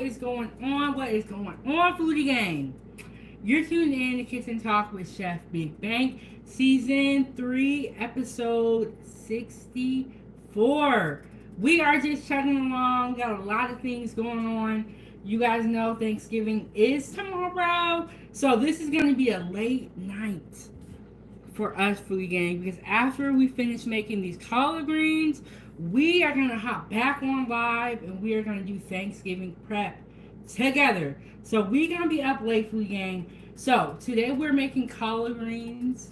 is going on? What is going on, Foodie Gang? You're tuned in to Kitchen Talk with Chef Big Bang, Season 3, Episode 64. We are just chugging along, got a lot of things going on. You guys know Thanksgiving is tomorrow, so this is going to be a late night for us, Foodie Gang, because after we finish making these collard greens, we are going to hop back on live and we are going to do Thanksgiving prep together. So we're going to be up late, Foodie Gang. So today we're making collard greens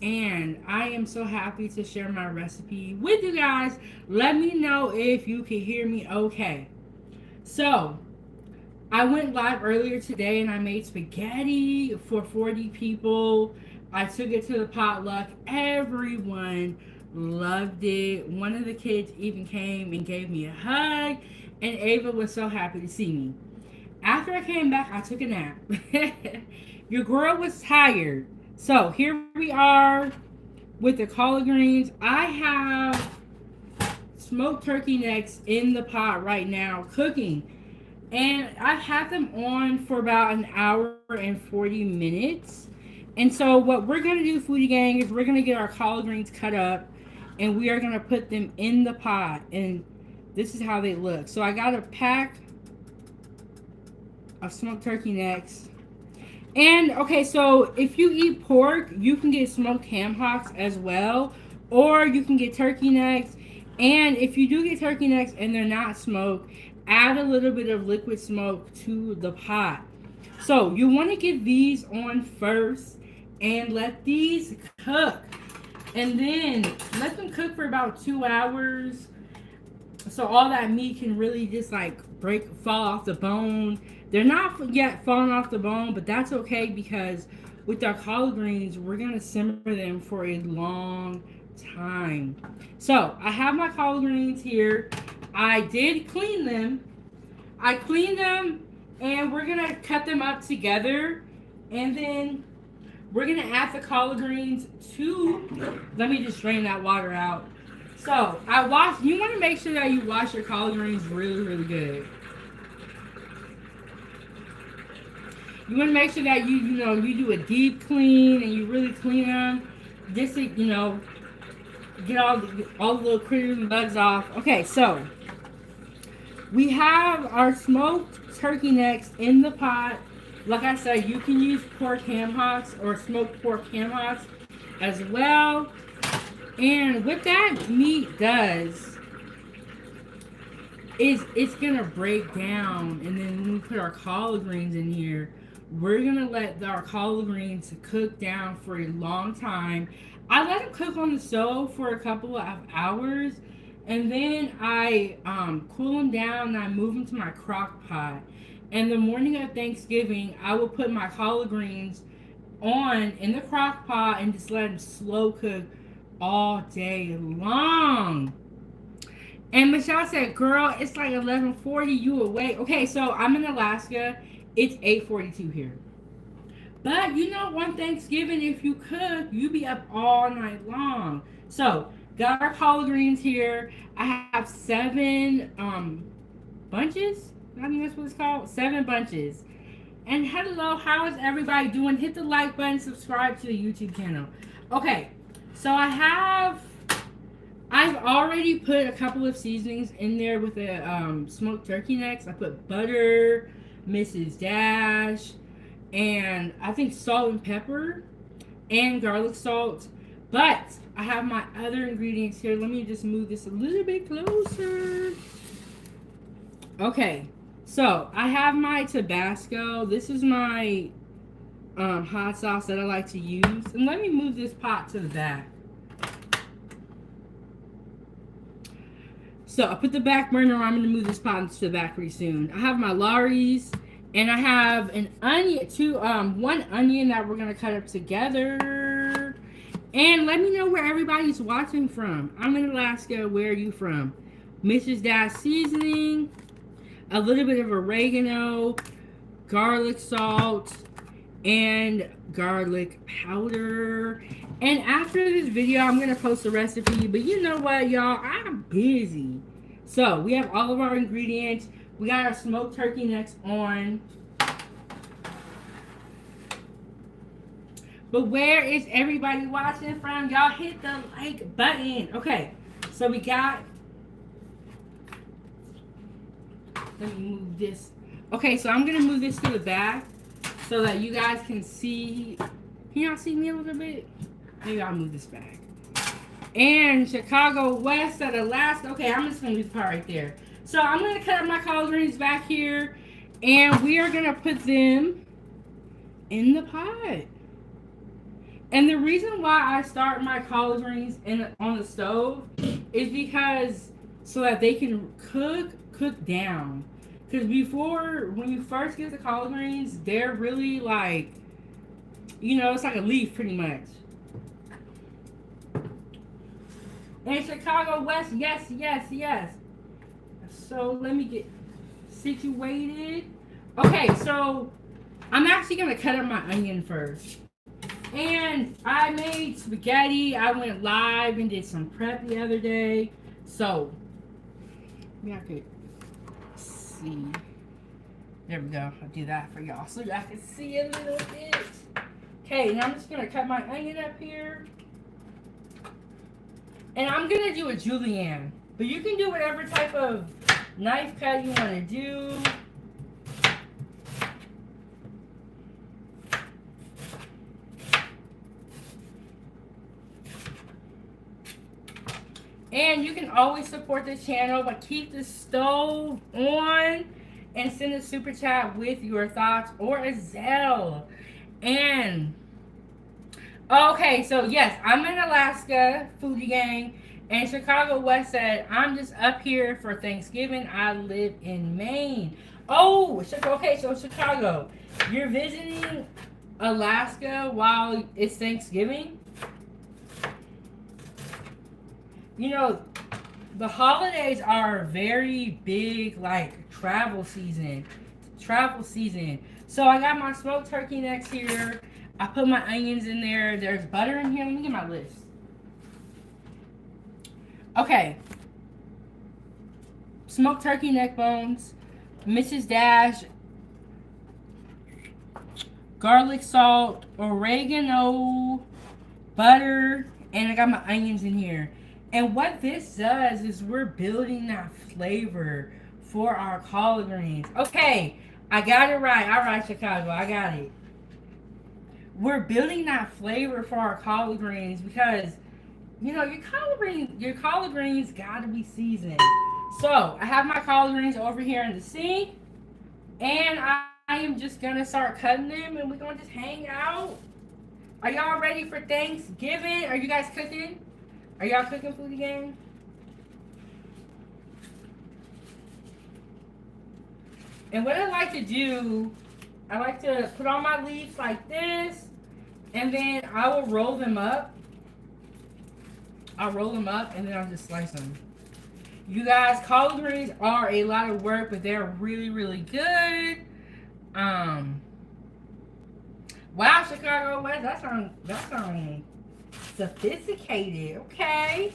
and I am so happy to share my recipe with you guys. Let me know if you can hear me okay. So I went live earlier today and I made spaghetti for 40 people. I took it to the potluck. Everyone loved it. One of the kids even came and gave me a hug, and Ava was so happy to see me. After I came back, I took a nap. Your girl was tired. So here we are with the collard greens. I have smoked turkey necks in the pot right now cooking. And I've had them on for about an hour and 40 minutes. And so what we're going to do, Foodie Gang, is we're going to get our collard greens cut up. And we are going to put them in the pot. And this is how they look. So I got a pack of smoked turkey necks. And, okay, so if you eat pork, you can get smoked ham hocks as well. Or you can get turkey necks. And if you do get turkey necks and they're not smoked, add a little bit of liquid smoke to the pot. So you want to get these on first and let these cook. And then let them cook for about 2 hours. So all that meat can really just like fall off the bone. They're not yet falling off the bone, but that's okay because with our collard greens, we're going to simmer them for a long time. So I have my collard greens here. I did clean them. I cleaned them and we're going to cut them up together. And then we're going to add the collard greens to, let me just drain that water out. So you want to make sure that you wash your collard greens really, really good. You want to make sure that you do a deep clean and you really clean them. Just to, get all the little critters and bugs off. Okay, so we have our smoked turkey necks in the pot. Like I said, you can use pork ham hocks or smoked pork ham hocks as well. And what that meat does is it's going to break down. And then when we put our collard greens in here, we're going to let our collard greens cook down for a long time. I let them cook on the stove for a couple of hours. And then I cool them down and I move them to my crock pot. And the morning of Thanksgiving, I will put my collard greens on in the crock pot and just let them slow cook all day long. And Michelle said, girl, it's like 11:40, you awake. Okay, so I'm in Alaska. It's 8:42 here. But on Thanksgiving, if you cook, you be up all night long. So got our collard greens here. I have 7 bunches. I think that's what it's called. 7 bunches. And hello, how is everybody doing? Hit the like button, subscribe to the YouTube channel. Okay, so I've already put a couple of seasonings in there with the smoked turkey necks. I put butter, Mrs. Dash, and I think salt and pepper and garlic salt. But I have my other ingredients here. Let me just move this a little bit closer. Okay, so I have my Tabasco. This is my hot sauce that I like to use. And let me move this pot to the back. So I put the back burner on. I'm going to move this pot to the back pretty soon. I have my Lawry's. And I have an onion, one onion that we're going to cut up together. And let me know where everybody's watching from. I'm in Alaska. Where are you from? Mrs. Dash Seasoning. A little bit of oregano. Garlic salt. And garlic powder. And after this video, I'm going to post a recipe. But you know what, y'all? I'm busy. So we have all of our ingredients. We got our smoked turkey necks on. But where is everybody watching from? Y'all hit the like button. Okay, so we got. Let me move this. Okay, so I'm gonna move this to the back so that you guys can see. Can y'all see me a little bit? Maybe I'll move this back. And Chicago West at Alaska. Okay, I'm just gonna leave the part right there. So I'm gonna cut up my collard greens back here, and we are gonna put them in the pot. And the reason why I start my collard greens on the stove is because so that they can cook down. Because before, when you first get the collard greens, they're really like, you know, it's like a leaf pretty much. And Chicago West, yes, yes, yes. So let me get situated. Okay, so I'm actually gonna cut up my onion first. And I made spaghetti. I went live and did some prep the other day. So maybe I could see. There we go. I'll do that for y'all so y'all can see a little bit. Okay, now I'm just gonna cut my onion up here. And I'm gonna do a julienne. But you can do whatever type of knife cut you wanna do. And you can always support the channel, but keep the stove on and send a super chat with your thoughts or a Zelle. And okay, so yes, I'm in Alaska, foodie gang, and Chicago West said I'm just up here for Thanksgiving. I live in Maine. Oh, okay, so Chicago, you're visiting Alaska while it's Thanksgiving? You know, the holidays are a very big, like, travel season. So I got my smoked turkey necks here. I put my onions in there. There's butter in here. Let me get my list. Okay. Smoked turkey neck bones. Mrs. Dash. Garlic salt. Oregano. Butter. And I got my onions in here. And what this does is we're building that flavor for our collard greens. Okay, I got it right. All right, Chicago, I got it. We're building that flavor for our collard greens because, you know, your collard greens gotta be seasoned. So I have my collard greens over here in the sink, and I am just gonna start cutting them, and we're gonna just hang out. Are y'all ready for Thanksgiving? Are you guys cooking? Are y'all cooking food again? And what I like to do, I like to put on my leaves like this, and then I will roll them up. I'll roll them up, and then I'll just slice them. You guys, collard greens are a lot of work, but they're really, really good. Wow, Chicago West, that sounds sophisticated. Okay.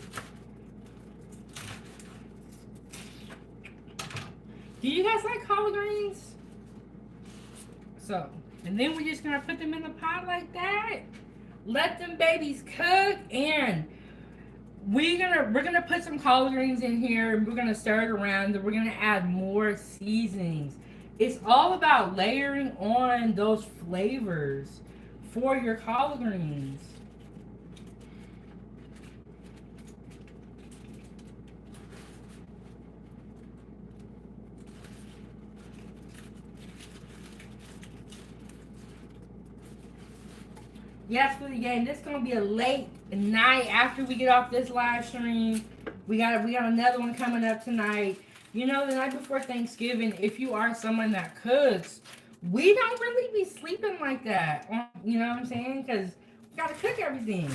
Do you guys like collard greens? So, and then we're just gonna put them in the pot like that. Let them babies cook, and we're gonna put some collard greens in here, and we're gonna stir it around, and we're gonna add more seasonings. It's all about layering on those flavors for your collard greens. Yes, for the game. This is gonna be a late night after we get off this live stream. We got another one coming up tonight. You know, the night before Thanksgiving, if you are someone that cooks, we don't really be sleeping like that. You know what I'm saying? Because we gotta cook everything.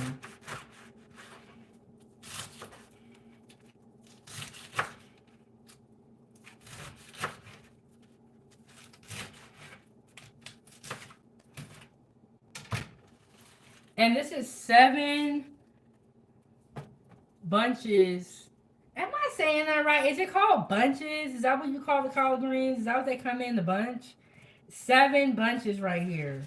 And this is 7 bunches. Am I saying that right? Is it called bunches? Is that what you call the collard greens? Is that what they come in the bunch? 7 bunches right here.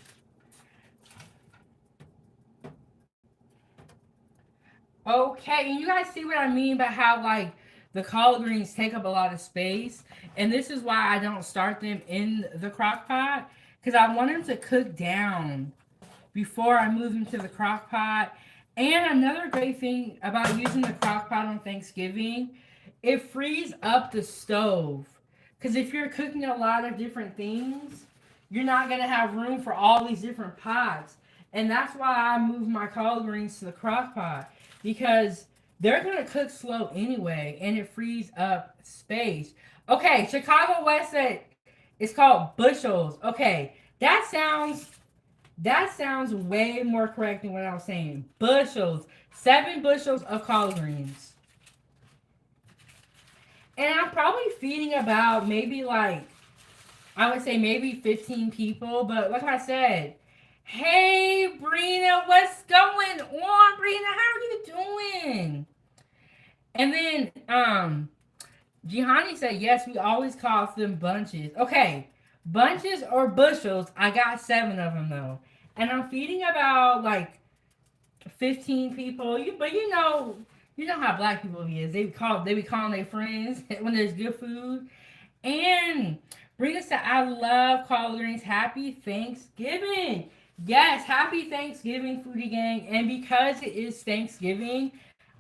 Okay, and you guys see what I mean by how like the collard greens take up a lot of space, and this is why I don't start them in the crock pot because I want them to cook down before I move them to the crock pot. And another great thing about using the crock pot on Thanksgiving, it frees up the stove. Because if you're cooking a lot of different things, you're not going to have room for all these different pots. And that's why I move my collard greens to the crock pot. Because they're going to cook slow anyway, and it frees up space. Okay, Chicago West said it's called Bushels. Okay, that sounds way more correct than what I was saying. Bushels. 7 bushels of collard greens. And I'm probably feeding about maybe like, I would say maybe 15 people. But like I said, hey, Brina, what's going on, Brina? How are you doing? And then, Jihani said, yes, we always call them bunches. Okay, bunches or bushels. I got 7 of them, though. And I'm feeding about, like, 15 people. But you know how black people is. They be calling their friends when there's good food. And Brina said, I love collard greens. Happy Thanksgiving. Yes, happy Thanksgiving, Foodie Gang. And because it is Thanksgiving,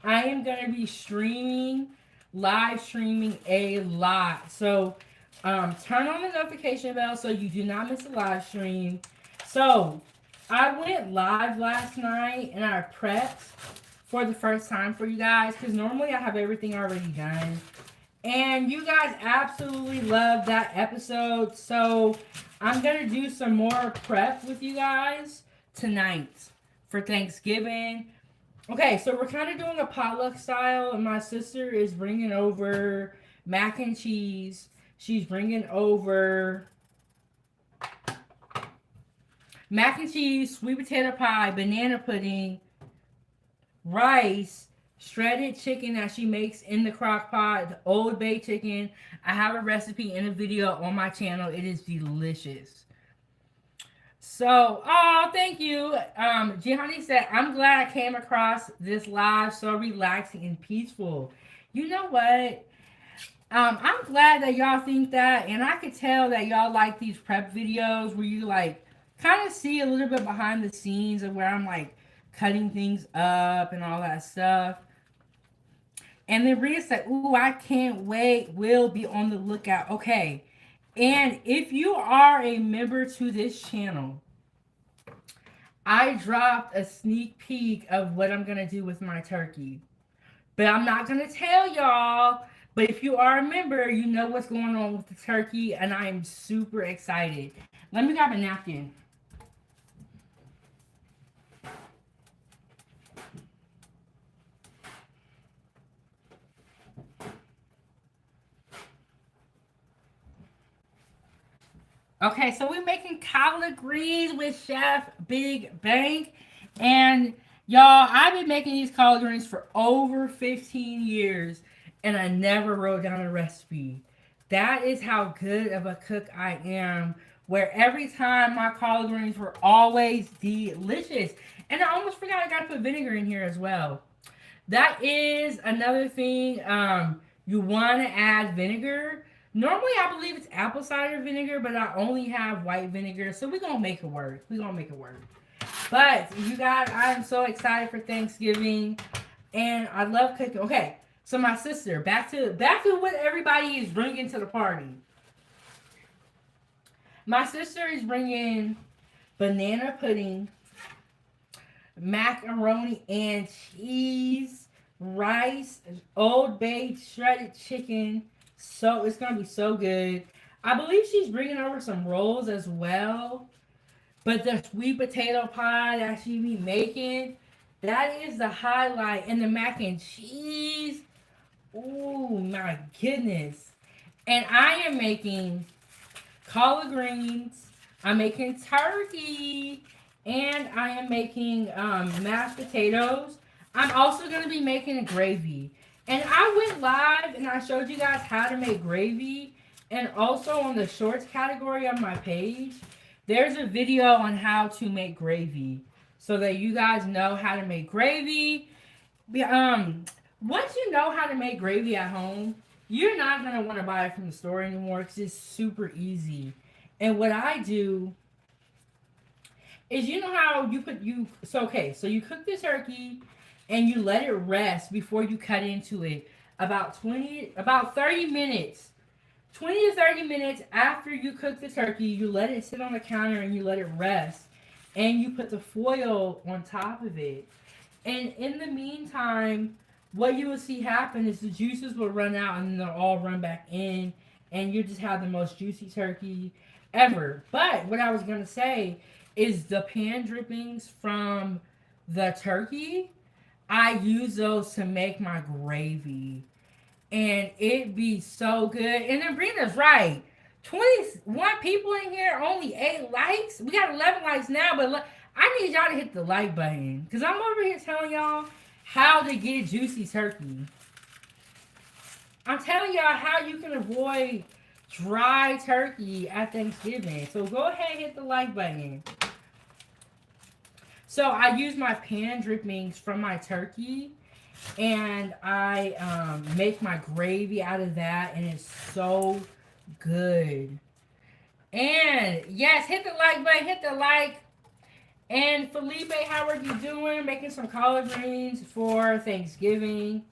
I am going to be live streaming a lot. So turn on the notification bell so you do not miss a live stream. So I went live last night and I prepped for the first time for you guys because normally I have everything already done. And you guys absolutely loved that episode. So I'm going to do some more prep with you guys tonight for Thanksgiving. Okay, so we're kind of doing a potluck style, and my sister is bringing over mac and cheese. She's bringing over mac and cheese, sweet potato pie, banana pudding, rice, shredded chicken that she makes in the crock pot, the Old Bay chicken. I have a recipe in a video on my channel. It is delicious. So, oh, thank you. Jihani said, I'm glad I came across this live so relaxing and peaceful. You know what? I'm glad that y'all think that, and I could tell that y'all like these prep videos where you like kind of see a little bit behind the scenes of where I'm like cutting things up and all that stuff. And then Rita said, ooh, I can't wait. We'll be on the lookout. Okay. And if you are a member to this channel, I dropped a sneak peek of what I'm going to do with my turkey. But I'm not going to tell y'all. But if you are a member, you know what's going on with the turkey. And I am super excited. Let me grab a napkin. Okay, so we're making collard greens with Chef Big Bank. And y'all, I've been making these collard greens for over 15 years. And I never wrote down a recipe. That is how good of a cook I am. Where every time my collard greens were always delicious. And I almost forgot I got to put vinegar in here as well. That is another thing. You want to add vinegar. Normally, I believe it's apple cider vinegar, but I only have white vinegar. So we're going to make it work. We're going to make it work. But, you guys, I am so excited for Thanksgiving. And I love cooking. Okay, so my sister, back to what everybody is bringing to the party. My sister is bringing banana pudding, macaroni and cheese, rice, Old Bay shredded chicken. So it's gonna be so good. I believe she's bringing over some rolls as well. But the sweet potato pie that she be making, that is the highlight. And the mac and cheese. Oh my goodness. And I am making collard greens. I'm making turkey. And I am making mashed potatoes. I'm also going to be making a gravy. And I went live and I showed you guys how to make gravy. And also on the shorts category on my page, there's a video on how to make gravy. So that you guys know how to make gravy. Once you know how to make gravy at home, you're not going to want to buy it from the store anymore because it's super easy. And what I do is, you know how so you cook the turkey and you let it rest before you cut into it about 30 minutes. 20 to 30 minutes after you cook the turkey, you let it sit on the counter and you let it rest. And you put the foil on top of it. And in the meantime, what you will see happen is the juices will run out and they'll all run back in. And you just have the most juicy turkey ever. But what I was going to say is the pan drippings from the turkey, I use those to make my gravy. And it be so good. And then Brenda's right. 21 people in here, only 8 likes. We got 11 likes now, but I need y'all to hit the like button. Because I'm over here telling y'all how to get juicy turkey. I'm telling y'all how you can avoid dry turkey at Thanksgiving. So go ahead and hit the like button. So I use my pan drippings from my turkey. And I make my gravy out of that. And it's so good. And yes, hit the like button. Hit the like. And Felipe, how are you doing? Making some collard greens for Thanksgiving.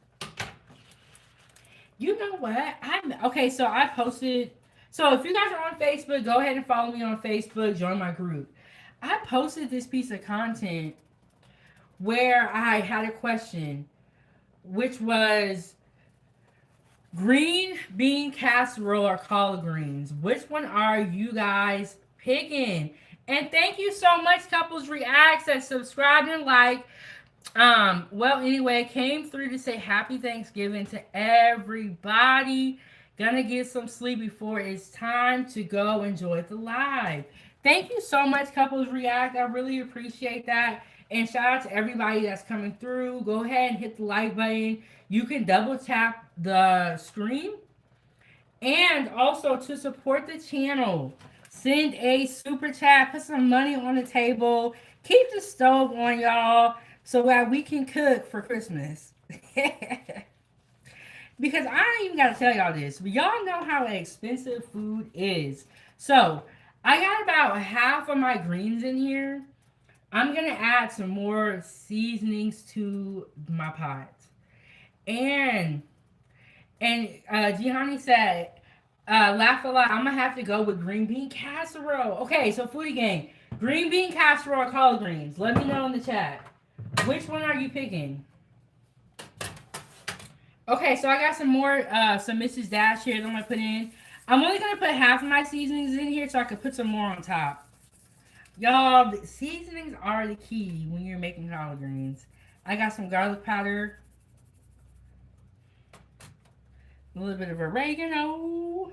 You know what? Okay, so I posted. So if you guys are on Facebook, go ahead and follow me on Facebook. Join my group. I posted this piece of content where I had a question, which was green bean casserole or collard greens. Which one are you guys picking? And thank you so much, Couples Reacts, and subscribe and like. Well, anyway, came through to say happy Thanksgiving to everybody. Gonna get some sleep before it's time to go enjoy the live. Thank you so much, Couples React. I really appreciate that. And shout out to everybody that's coming through. Go ahead and hit the like button. You can double tap the screen. And also to support the channel, send a super chat, put some money on the table, keep the stove on, y'all, so that we can cook for Christmas. Because I ain't even got to tell y'all this, but y'all know how expensive food is. So I got about half of my greens in here. I'm going to add some more seasonings to my pot. And Gianni said, laugh a lot. I'm going to have to go with green bean casserole. Okay, so foodie gang. Green bean casserole or collard greens? Let me know in the chat. Which one are you picking? Okay, so I got some more, some Mrs. Dash here that I'm going to put in. I'm only going to put half of my seasonings in here so I can put some more on top. Y'all, seasonings are the key when you're making collard greens. I got some garlic powder. A little bit of oregano.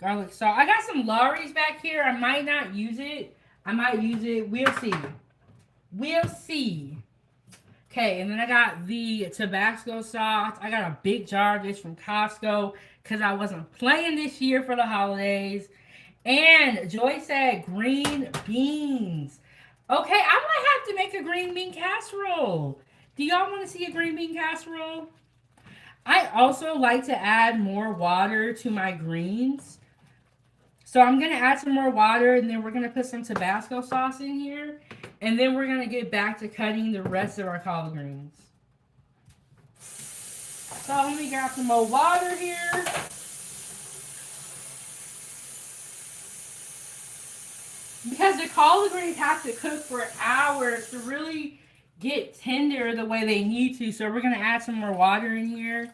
Garlic salt. I got some Lawry's back here. I might not use it. I might use it. We'll see. We'll see. Okay, and then I got the Tabasco sauce. I got a big jar of this from Costco because I wasn't playing this year for the holidays. And Joy said green beans. Okay, I might have to make a green bean casserole. Do y'all want to see a green bean casserole? I also like to add more water to my greens. So I'm going to add some more water, and then we're going to put some Tabasco sauce in here. And then we're going to get back to cutting the rest of our collard greens. So let me grab some more water here. Because the collard greens have to cook for hours to really get tender the way they need to. So we're going to add some more water in here.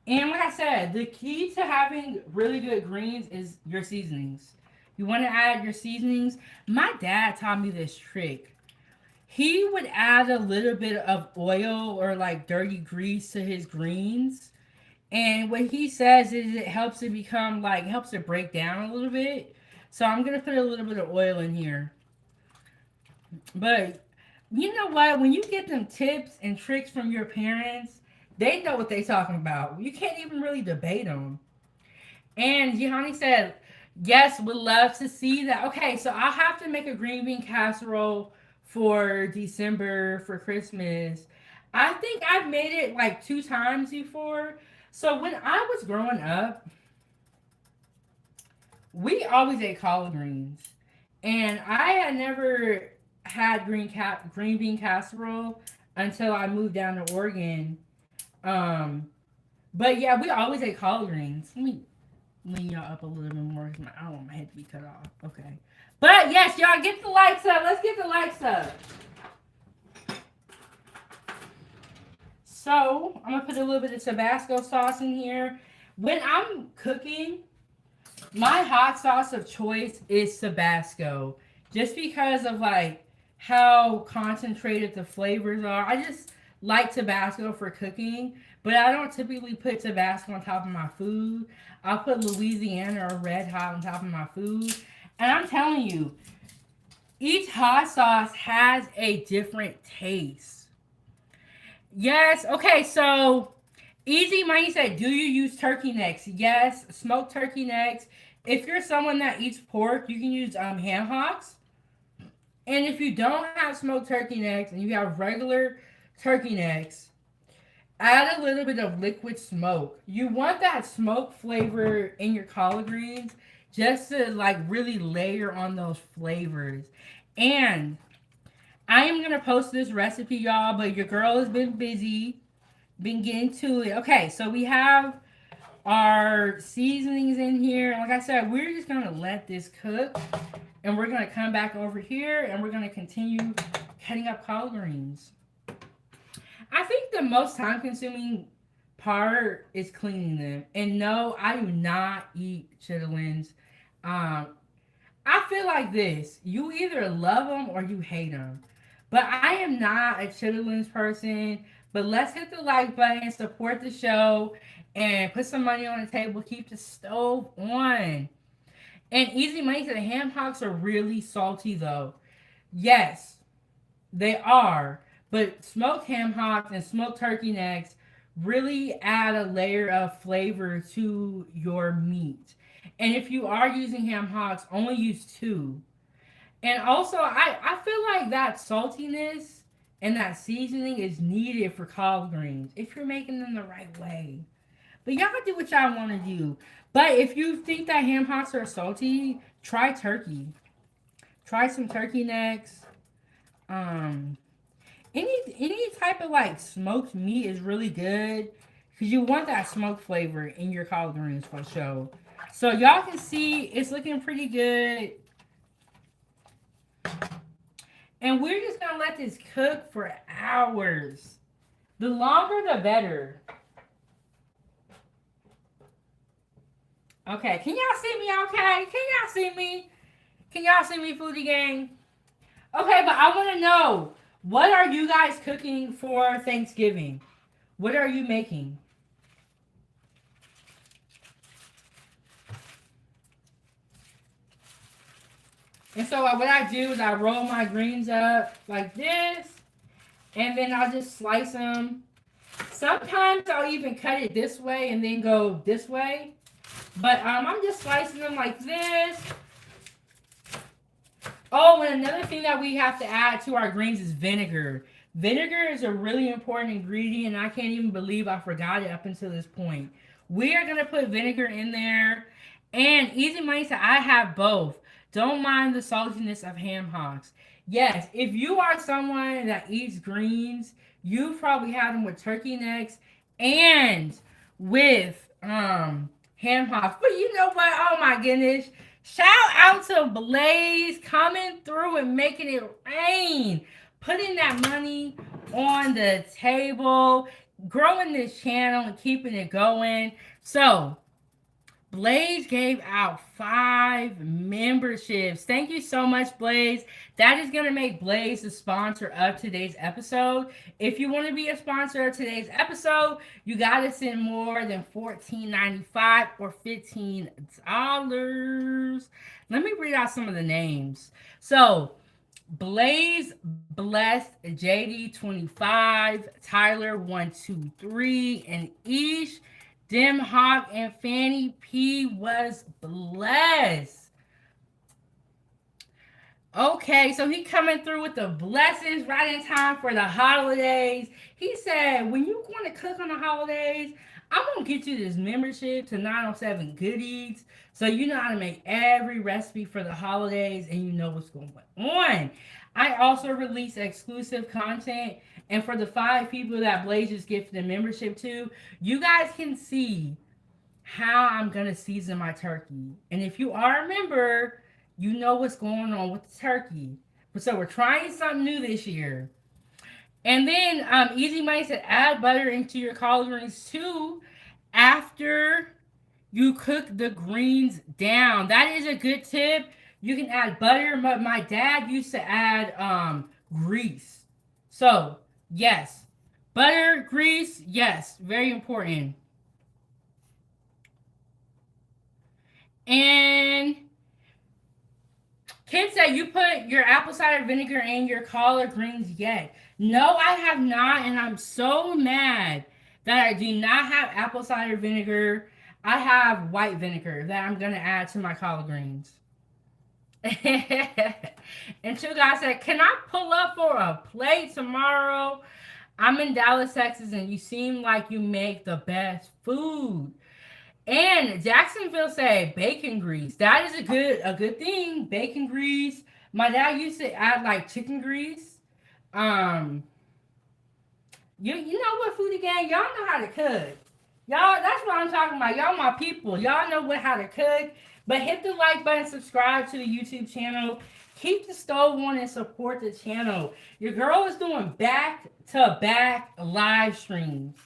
And like I said, the key to having really good greens is your seasonings. You want to add your seasonings. My dad taught me this trick. He would add a little bit of oil or like dirty grease to his greens. And what he says is it helps it become like, helps it break down a little bit. So I'm going to put a little bit of oil in here. But You know what? When you get them tips and tricks from your parents, they know what they talking about. You can't even really debate them. And Gihanni said, yes, would love to see that. Okay, so I'll have to make a green bean casserole for December for Christmas. I think I've made it like 2 times before. So when I was growing up, we always ate collard greens. And I had never had green bean casserole until I moved down to Oregon. Um, but yeah, we always ate collard greens. Let me lean y'all up a little bit more because I don't want my head to be cut off. Okay. But yes, y'all get the likes up. Let's get the likes up. So I'm gonna put a little bit of Tabasco sauce in here. When I'm cooking, my hot sauce of choice is Tabasco. Just because of like how concentrated the flavors are. I just like Tabasco for cooking, but I don't typically put Tabasco on top of my food. I'll put Louisiana or Red Hot on top of my food. And I'm telling you, each hot sauce has a different taste. Yes, okay, so Easy Money said, do you use turkey necks? Yes, smoked turkey necks. If you're someone that eats pork, you can use ham hocks. And if you don't have smoked turkey necks and you have regular turkey necks, add a little bit of liquid smoke. You want that smoke flavor in your collard greens just to like really layer on those flavors. And I am gonna post this recipe, y'all, but your girl has been busy, been getting to it. Okay, so we have our seasonings in here. And like I said, we're just gonna let this cook. And we're gonna come back over here and we're gonna continue cutting up collard greens. I think the most time consuming part is cleaning them. And no, I do not eat chitlins. Um, I feel like this. You either love them or you hate them. But I am not a chitlins person. But let's hit the like button, support the show, and put some money on the table. Keep the stove on. And Easy Money said the ham hocks are really salty though. Yes, they are. But smoked ham hocks and smoked turkey necks really add a layer of flavor to your meat. And if you are using ham hocks, only use two. And also, I feel like that saltiness and that seasoning is needed for collard greens if you're making them the right way. But y'all do what y'all want to do. But if you think that ham hocks are salty, try turkey. Try some turkey necks. Um, any type of like smoked meat is really good because you want that smoked flavor in your collard greens for sure. So y'all can see it's looking pretty good. And we're just gonna let this cook for hours. The longer the better. Okay, can y'all see me okay? Can y'all see me? Can y'all see me, Foodie Gang? Okay, but I want to know, what are you guys cooking for Thanksgiving? What are you making? And so what I do is I roll my greens up like this, and then I'll just slice them. Sometimes I'll even cut it this way and then go this way. But I'm just slicing them like this. Oh, and another thing that we have to add to our greens is vinegar. Vinegar is a really important ingredient, and I can't even believe I forgot it up until this point. We are going to put vinegar in there. And Easy Money said, I have both. Don't mind the saltiness of ham hocks. Yes, if you are someone that eats greens, you probably have them with turkey necks and with ham hocks. But you know what? Oh my goodness. Shout out to Blaze coming through and making it rain. Putting that money on the table, growing this channel and keeping it going. So Blaze gave out 5 memberships. Thank you so much, Blaze. That is going to make Blaze the sponsor of today's episode. If you want to be a sponsor of today's episode, you got to send more than $14.95 or $15. Let me read out some of the names. So, Blaze Blessed, JD25, Tyler 123, and Ish, Dim Hawk, and Fanny P was blessed. Okay, so he coming through with the blessings right in time for the holidays. He said, when you want to cook on the holidays, I'm going to get you this membership to 907 Good Eats so you know how to make every recipe for the holidays and you know what's going on. I also release exclusive content, and for the 5 people that Blaze just gifted a membership to, you guys can see how I'm gonna season my turkey. And if you are a member, you know what's going on with the turkey. So we're trying something new this year. And then Easy Money said add butter into your collard greens too after you cook the greens down. That is a good tip. You can add butter, but my dad used to add grease. So yes, butter, grease, yes, very important. And Kim said you put your apple cider vinegar in your collard greens yet. No, I have not, and I'm so mad that I do not have apple cider vinegar. I have white vinegar that I'm gonna add to my collard greens. And two guys said, "Can I pull up for a plate tomorrow? I'm in Dallas, Texas, and you seem like you make the best food." And Jacksonville said bacon grease. That is a good thing. Bacon grease. My dad used to add like chicken grease. Um, you know what, foodie gang? Y'all know how to cook. Y'all, that's what I'm talking about. Y'all my people. Y'all know how to cook. But hit the like button, subscribe to the YouTube channel. Keep the stove on and support the channel. Your girl is doing back to back live streams.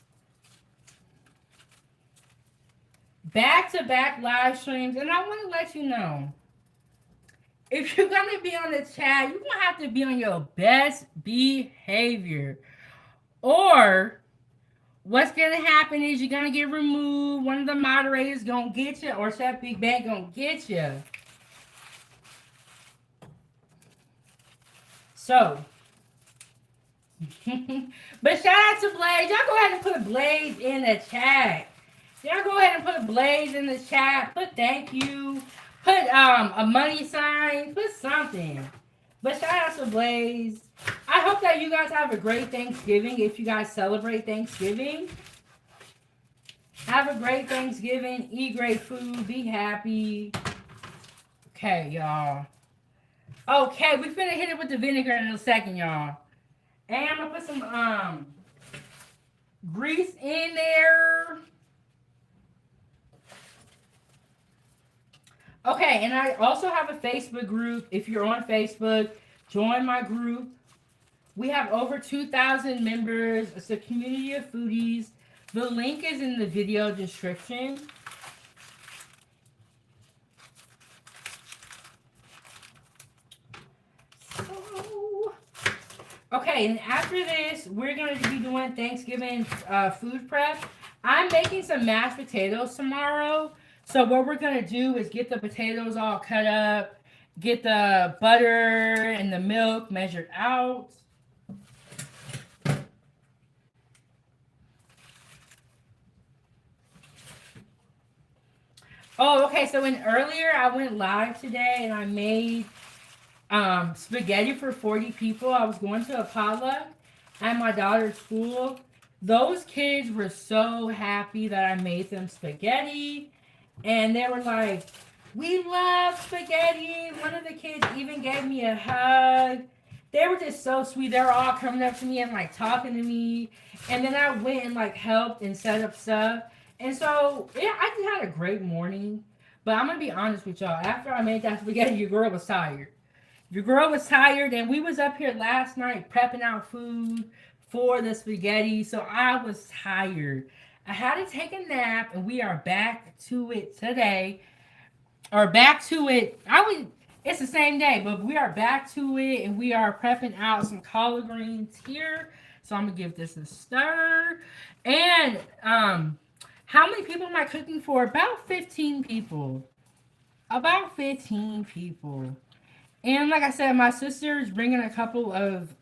Back to back live streams. And I want to let you know, if you're going to be on the chat, you're going to have to be on your best behavior. Or what's going to happen is you're going to get removed. One of the moderators going to get you, or Chef Big Bang going to get you. So, but shout out to Blaze. Y'all go ahead and put Blaze in the chat. Y'all go ahead and put a Blaze in the chat. Put thank you. Put a money sign. Put something. But shout out to Blaze. I hope that you guys have a great Thanksgiving. If you guys celebrate Thanksgiving, have a great Thanksgiving. Eat great food. Be happy. Okay, y'all. Okay, we finna hit it with the vinegar in a second, y'all. And I'm gonna put some grease in there. Okay, and I also have a Facebook group. If you're on Facebook, join my group. We have over 2,000 members. It's a community of foodies. The link is in the video description. Okay, and after this, we're going to be doing Thanksgiving food prep. I'm making some mashed potatoes tomorrow. So what we're going to do is get the potatoes all cut up, get the butter and the milk measured out. Oh, okay, so earlier I went live today and I made spaghetti for 40 people. I was going to a potluck at my daughter's school. Those kids were so happy that I made them spaghetti. And they were like, we love spaghetti. One of the kids even gave me a hug. They were just so sweet. They were all coming up to me and like talking to me. And then I went and like helped and set up stuff. And so yeah, I just had a great morning. But I'm going to be honest with y'all. After I made that spaghetti, your girl was tired. Your girl was tired, and we was up here last night prepping out food for the spaghetti, so I was tired. I had to take a nap, and we are back to it today. Or back to it. It's the same day, but we are back to it, and we are prepping out some collard greens here. So I'm gonna give this a stir. And how many people am I cooking for? About 15 people. About 15 people. And like I said, my sister is bringing a couple of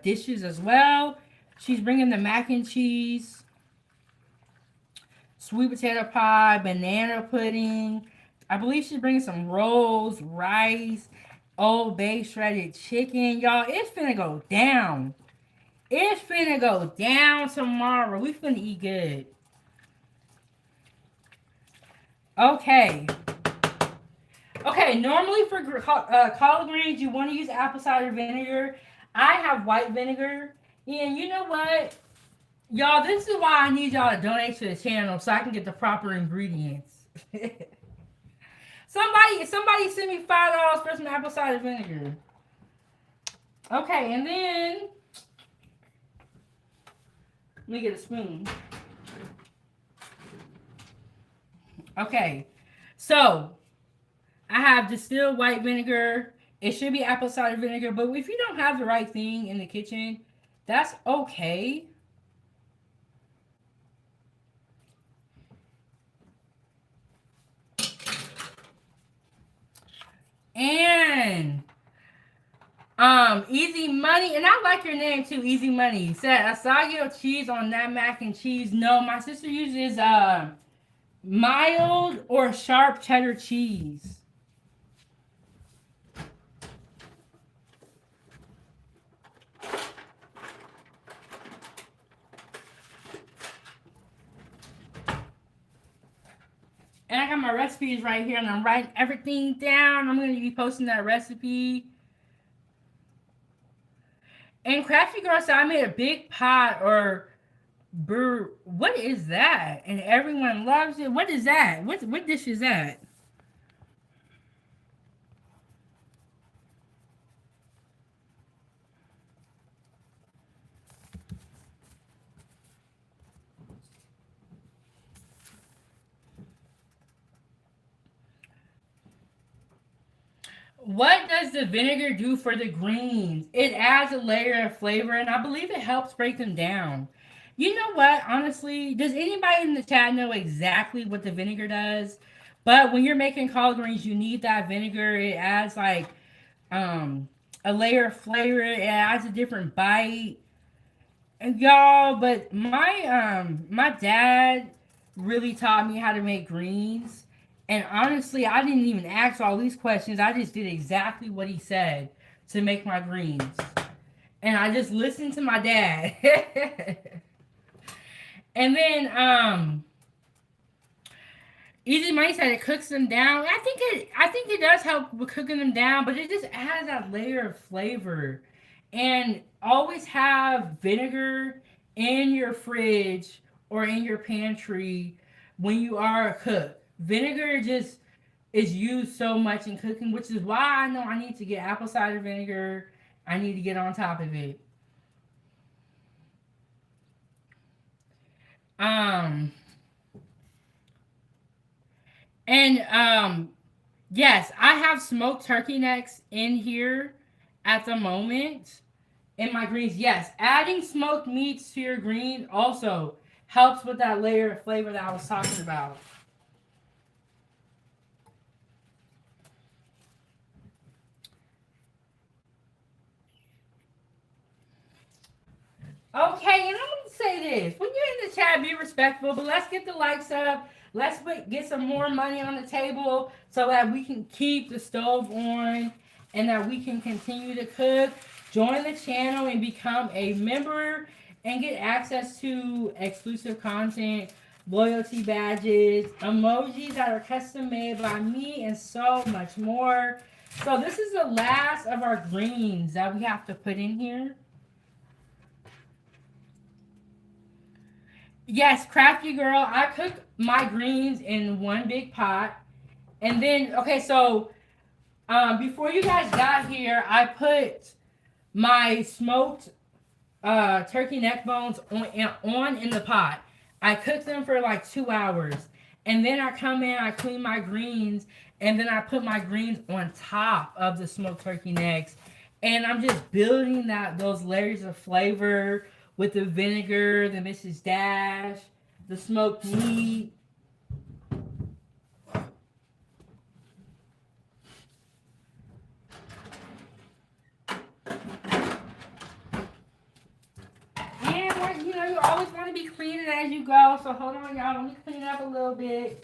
dishes as well. She's bringing the mac and cheese, sweet potato pie, banana pudding. I believe she's bringing some rolls, rice, Old Bay shredded chicken. Y'all, it's finna go down. It's finna go down tomorrow. We finna eat good. Okay. Okay, normally for collard greens, you want to use apple cider vinegar. I have white vinegar. And you know what? Y'all, this is why I need y'all to donate to the channel so I can get the proper ingredients. somebody send me $5 for some apple cider vinegar. Okay, and then let me get a spoon. Okay, so I have distilled white vinegar. It should be apple cider vinegar, but if you don't have the right thing in the kitchen, that's okay. And Easy Money, and I like your name too, Easy Money. Said Asagio cheese on that mac and cheese. No, my sister uses mild or sharp cheddar cheese. And I got my recipes right here, and I'm writing everything down. I'm going to be posting that recipe. And Crafty Girl said I made a big pot or what is that? And everyone loves it. What is that? What dish is that? What does the vinegar do for the greens? It adds a layer of flavor, and I believe it helps break them down. You know what? Honestly, does anybody in the chat know exactly what the vinegar does? But when you're making collard greens, you need that vinegar. It adds like um, a layer of flavor. It adds a different bite. And y'all, but my dad really taught me how to make greens. And honestly, I didn't even ask all these questions. I just did exactly what he said to make my greens. And I just listened to my dad. And then Easy Money said it cooks them down. I think it does help with cooking them down, but it just adds that layer of flavor. And always have vinegar in your fridge or in your pantry when you are a cook. Vinegar just is used so much in cooking, which is why I know I need to get apple cider vinegar. I need to get on top of it. Um and yes, I have smoked turkey necks in here at the moment in my greens. Yes, adding smoked meats to your green also helps with that layer of flavor that I was talking about. Okay, and I'm gonna say this: when you're in the chat, be respectful. But let's get the likes up. Let's get some more money on the table so that we can keep the stove on and that we can continue to cook. Join the channel and become a member and get access to exclusive content, loyalty badges, emojis that are custom made by me, and so much more. So this is the last of our greens that we have to put in here. Yes, crafty girl. I cook my greens in one big pot. And then, okay, so before you guys got here, I put my smoked turkey neck bones on in the pot. I cooked them for like 2 hours. And then I come in, I clean my greens, and then I put my greens on top of the smoked turkey necks. And I'm just building those layers of flavor with the vinegar, the Mrs. Dash, the smoked meat. always want, you always want to be cleaning as you go. So hold on, y'all. Let me clean up a little bit.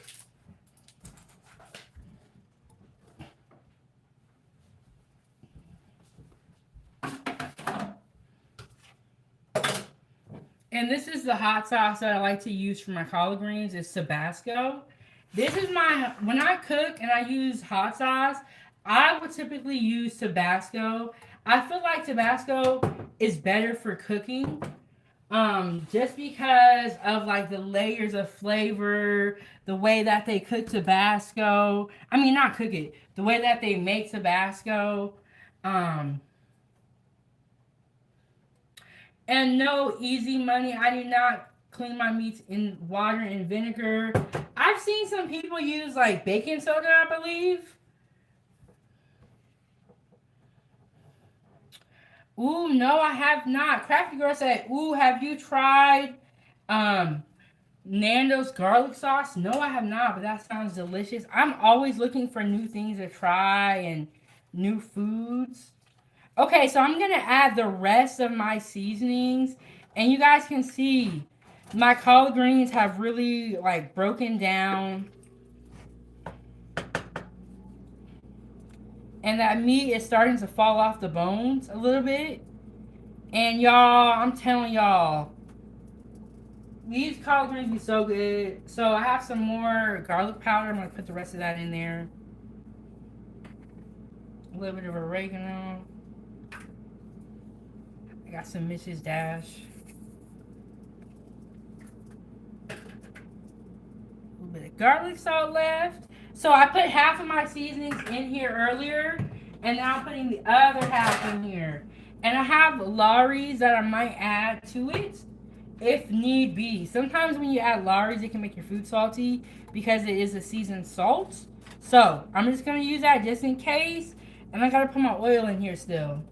And this is the hot sauce that I like to use for my collard greens. It's Tabasco. This is when I cook and I use hot sauce, I would typically use Tabasco. I feel like Tabasco is better for cooking. Just because of like the layers of flavor, the way that they cook Tabasco. I mean, not cook it, the way that they make Tabasco. Um, And no, easy money. I do not clean my meats in water and vinegar. I've seen some people use like baking soda, I believe. Ooh, no, I have not. Crafty Girl said, ooh, have you tried Nando's garlic sauce? No, I have not, but that sounds delicious. I'm always looking for new things to try and new foods. Okay, so I'm going to add the rest of my seasonings. And you guys can see my collard greens have really like broken down. And that meat is starting to fall off the bones a little bit. And y'all, I'm telling y'all, these collard greens be so good. So I have some more garlic powder. I'm going to put the rest of that in there. A little bit of oregano. I got some Mrs. Dash. A little bit of garlic salt left. So I put half of my seasonings in here earlier, and now I'm putting the other half in here. And I have Lawry's that I might add to it if need be. Sometimes when you add Lawry's, it can make your food salty because it is a seasoned salt. So I'm just going to use that just in case. And I got to put my oil in here still.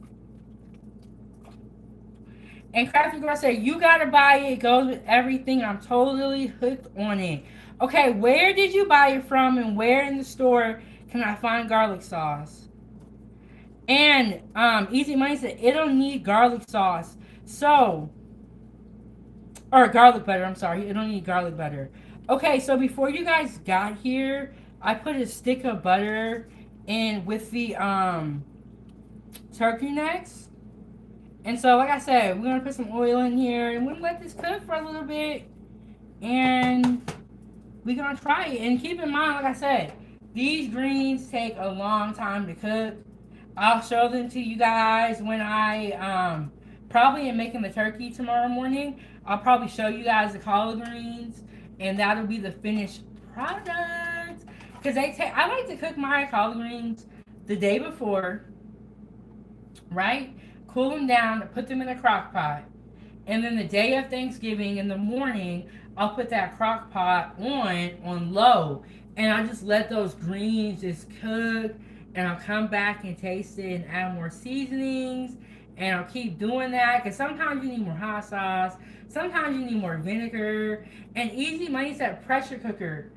And Crafty Girl said, you gotta buy it. It goes with everything. I'm totally hooked on it. Okay, where did you buy it from and where in the store can I find garlic sauce? And Easy Money said, it don't need garlic sauce. So, or garlic butter, I'm sorry. It don't need garlic butter. Okay, so before you guys got here, I put a stick of butter in with the turkey necks. And so, like I said, we're going to put some oil in here. And we're going to let this cook for a little bit. And we're going to try it. And keep in mind, like I said, these greens take a long time to cook. I'll show them to you guys when I probably am making the turkey tomorrow morning. I'll probably show you guys the collard greens. And that'll be the finished product. Because I like to cook my collard greens the day before. Right? Cool them down, put them in a crock pot. And then the day of Thanksgiving in the morning, I'll put that crock pot on low. And I'll just let those greens just cook. And I'll come back and taste it and add more seasonings. And I'll keep doing that. Because sometimes you need more hot sauce. Sometimes you need more vinegar. And Easy Money said pressure cooker.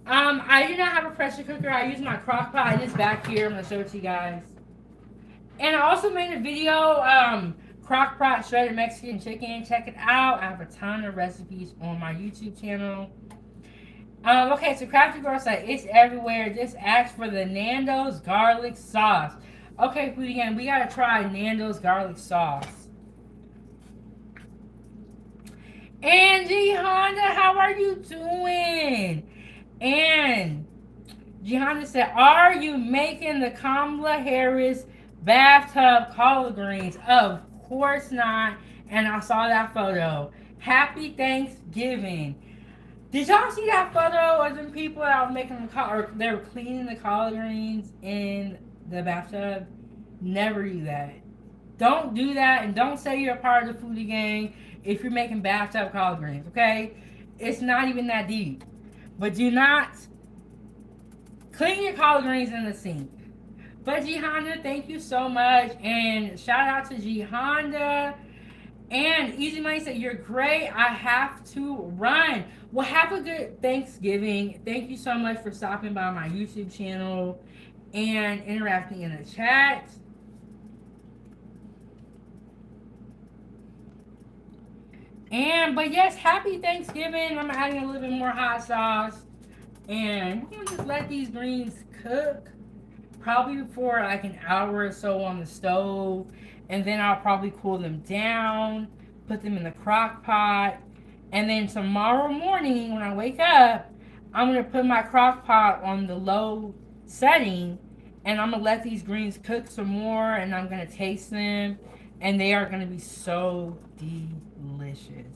I do not have a pressure cooker. I use my crock pot. It's back here. I'm going to show it to you guys. And I also made a video, crock pot shredded Mexican chicken. Check it out. I have a ton of recipes on my YouTube channel. Okay, so Crafty Girl said it's everywhere. Just ask for the Nando's garlic sauce. Okay, again, we gotta try Nando's garlic sauce. Angie Honda, how are you doing? And Honda said, are you making the Kamala Harris bathtub collard greens? Of course not. And I saw that photo. Happy Thanksgiving. Did y'all see that photo of them people that were making them or they were cleaning the collard greens in the bathtub? Never do that. Don't do that, and don't say you're a part of the foodie gang if you're making bathtub collard greens, okay? It's not even that deep. But do not clean your collard greens in the sink. But G Honda, thank you so much. And shout out to G Honda. And Easy Money said, you're great. I have to run. Well, have a good Thanksgiving. Thank you so much for stopping by my YouTube channel and interacting in the chat. But yes, happy Thanksgiving. I'm adding a little bit more hot sauce. And we're gonna just let these greens cook. Probably for like an hour or so on the stove. And then I'll probably cool them down, put them in the crock pot. And then tomorrow morning when I wake up, I'm gonna put my crock pot on the low setting and I'm gonna let these greens cook some more and I'm gonna taste them and they are gonna be so delicious.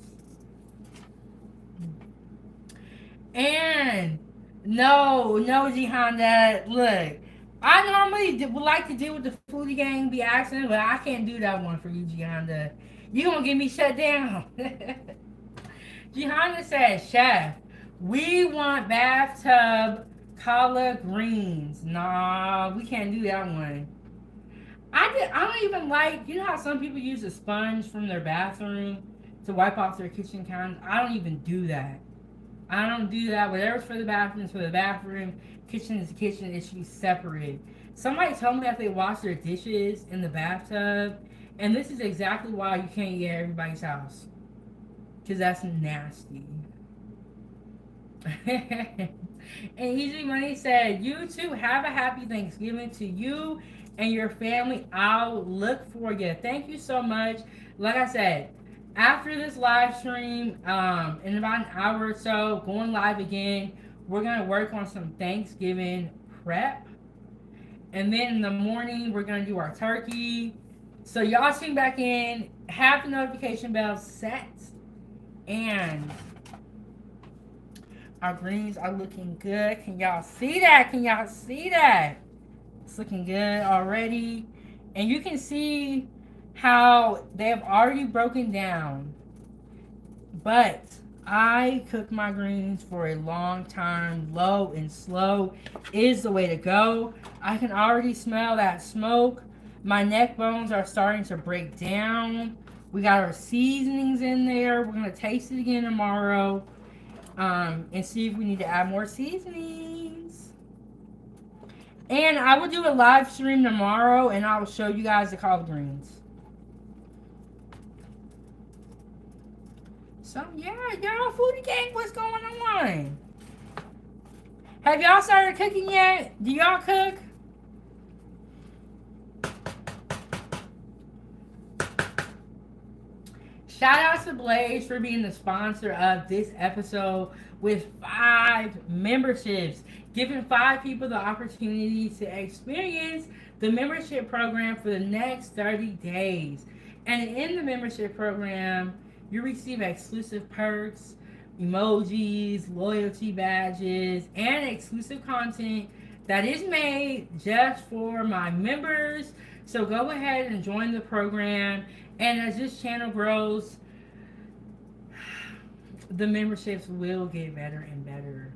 And no, Honda. Look, I normally would like to do with the foodie gang be asking, but I can't do that one for you, Honda. You gonna get me shut down? Honda says, Chef, we want bathtub collard greens. Nah, we can't do that one. I don't even like. You know how some people use a sponge from their bathroom to wipe off their kitchen counters? I don't even do that. I don't do that. Whatever's for the bathroom is for the bathroom. Kitchen is the kitchen. It should be separated. Somebody told me that they wash their dishes in the bathtub, and this is exactly why you can't eat at everybody's house. Because that's nasty. And Easy Money said, you too, have a happy Thanksgiving to you and your family. I'll look for you. Thank you so much. Like I said, after this live stream, in about an hour or so, going live again, we're going to work on some Thanksgiving prep. And then in the morning, we're going to do our turkey. So y'all tune back in, have the notification bell set, and our greens are looking good. Can y'all see that? Can y'all see that? It's looking good already. And you can see how they have already broken down. But I cook my greens for a long time. Low and slow is the way to go. I can already smell that smoke. My neck bones are starting to break down. We got our seasonings in there. We're going to taste it again tomorrow. And see if we need to add more seasonings. And I will do a live stream tomorrow and I will show you guys the collard greens. So yeah, y'all, foodie gang, what's going on? Have y'all started cooking yet? Do y'all cook? Shout out to Blaze for being the sponsor of this episode with 5 memberships, giving 5 people the opportunity to experience the membership program for the next 30 days. And in the membership program, you receive exclusive perks, emojis, loyalty badges, and exclusive content that is made just for my members. So go ahead and join the program. And as this channel grows, the memberships will get better and better.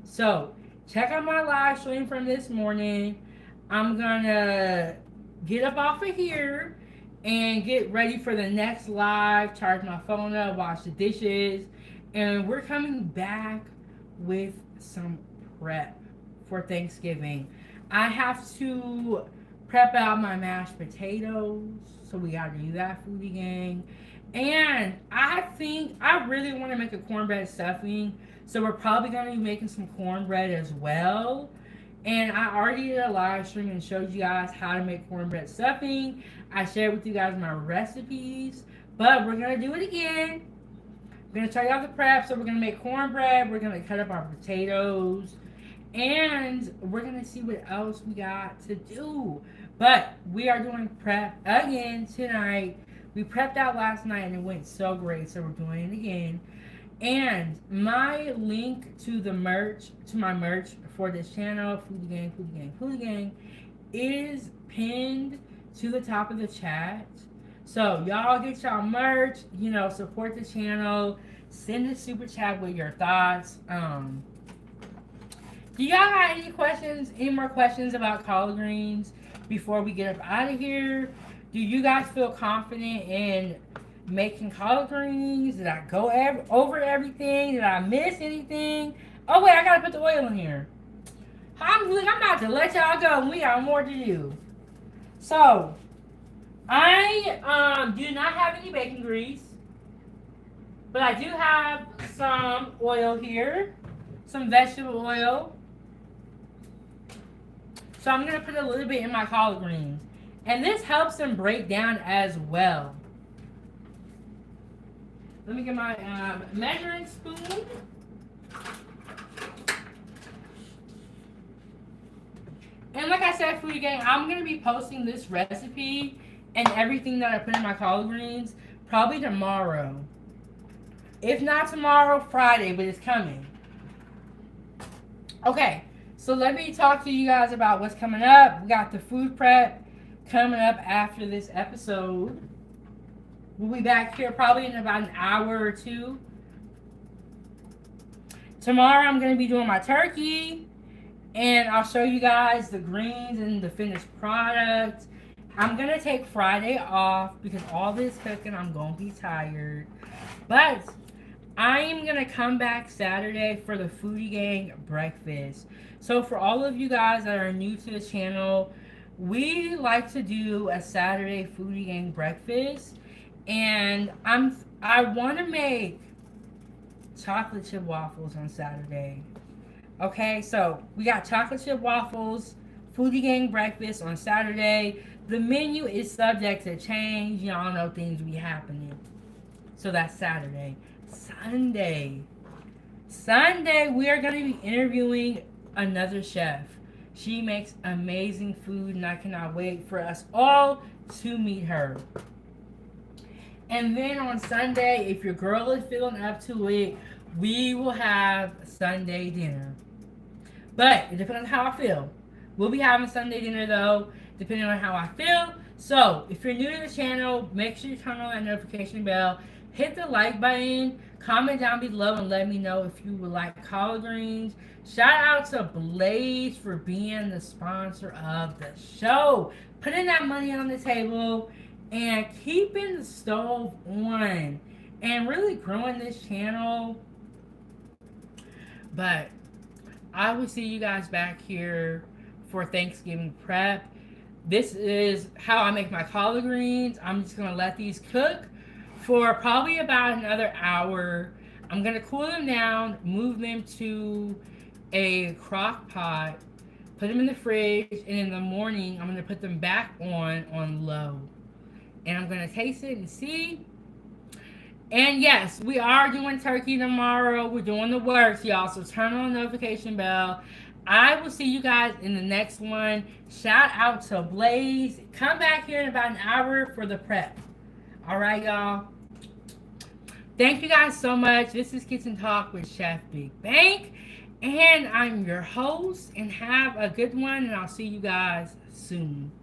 So check out my live stream from this morning. I'm gonna get up off of here and get ready for the next live, charge my phone up, wash the dishes, and we're coming back with some prep for Thanksgiving. I have to prep out my mashed potatoes, so we gotta do that, foodie gang. And I think I really want to make a cornbread stuffing, so we're probably gonna be making some cornbread as well. And I already did a live stream and showed you guys how to make cornbread stuffing. I shared with you guys my recipes, but we're gonna do it again. We're gonna show y'all the prep. So we're gonna make cornbread, we're gonna cut up our potatoes, and we're gonna see what else we got to do. But we are doing prep again tonight. We prepped out last night and it went so great, so we're doing it again. And my link to the merch, to my merch for this channel, Foodie Gang, Foodie Gang, Foodie Gang, is pinned to the top of the chat. So y'all get y'all merch, you know, support the channel, send a super chat with your thoughts. Do y'all got any questions, any more questions about collard greens before we get up out of here? Do you guys feel confident in making collard greens? Did I go over everything? Did I miss anything? Oh wait, I gotta put the oil in here. I'm about to let y'all go and we got more to do. So, I do not have any bacon grease. But I do have some oil here, some vegetable oil. So I'm going to put a little bit in my collard greens. And this helps them break down as well. Let me get my measuring spoon. And like I said, Foodie Gang, I'm going to be posting this recipe and everything that I put in my collard greens probably tomorrow. If not tomorrow, Friday, but it's coming. Okay, so let me talk to you guys about what's coming up. We got the food prep coming up after this episode. We'll be back here probably in about an hour or two. Tomorrow I'm going to be doing my turkey. And I'll show you guys the greens and the finished product. I'm going to take Friday off because all this cooking, I'm going to be tired. But I am going to come back Saturday for the Foodie Gang breakfast. So for all of you guys that are new to the channel, we like to do a Saturday Foodie Gang breakfast. And I want to make chocolate chip waffles on Saturday. Okay, so we got chocolate chip waffles, Foodie Gang breakfast on Saturday. The menu is subject to change. Y'all know things be happening. So that's Saturday. Sunday, we are going to be interviewing another chef. She makes amazing food, and I cannot wait for us all to meet her. And then on Sunday, if your girl is feeling up to it, we will have Sunday dinner. But it depends on how I feel. We'll be having Sunday dinner though, depending on how I feel. So if you're new to the channel, make sure you turn on that notification bell. Hit the like button. Comment down below and let me know if you would like collard greens. Shout out to Blaze for being the sponsor of the show. Putting that money on the table and keeping the stove on. And really growing this channel. But I will see you guys back here for Thanksgiving prep. This is how I make my collard greens. I'm just going to let these cook for probably about another hour. I'm going to cool them down, move them to a crock pot, put them in the fridge, and in the morning, I'm going to put them back on low. And I'm going to taste it and see. And yes, we are doing turkey tomorrow. We're doing the works, y'all. So turn on the notification bell. I will see you guys in the next one. Shout out to Blaze. Come back here in about an hour for the prep. All right, y'all. Thank you guys so much. This is Kitchen Talk with Chef Big Bank. And I'm your host. And have a good one. And I'll see you guys soon.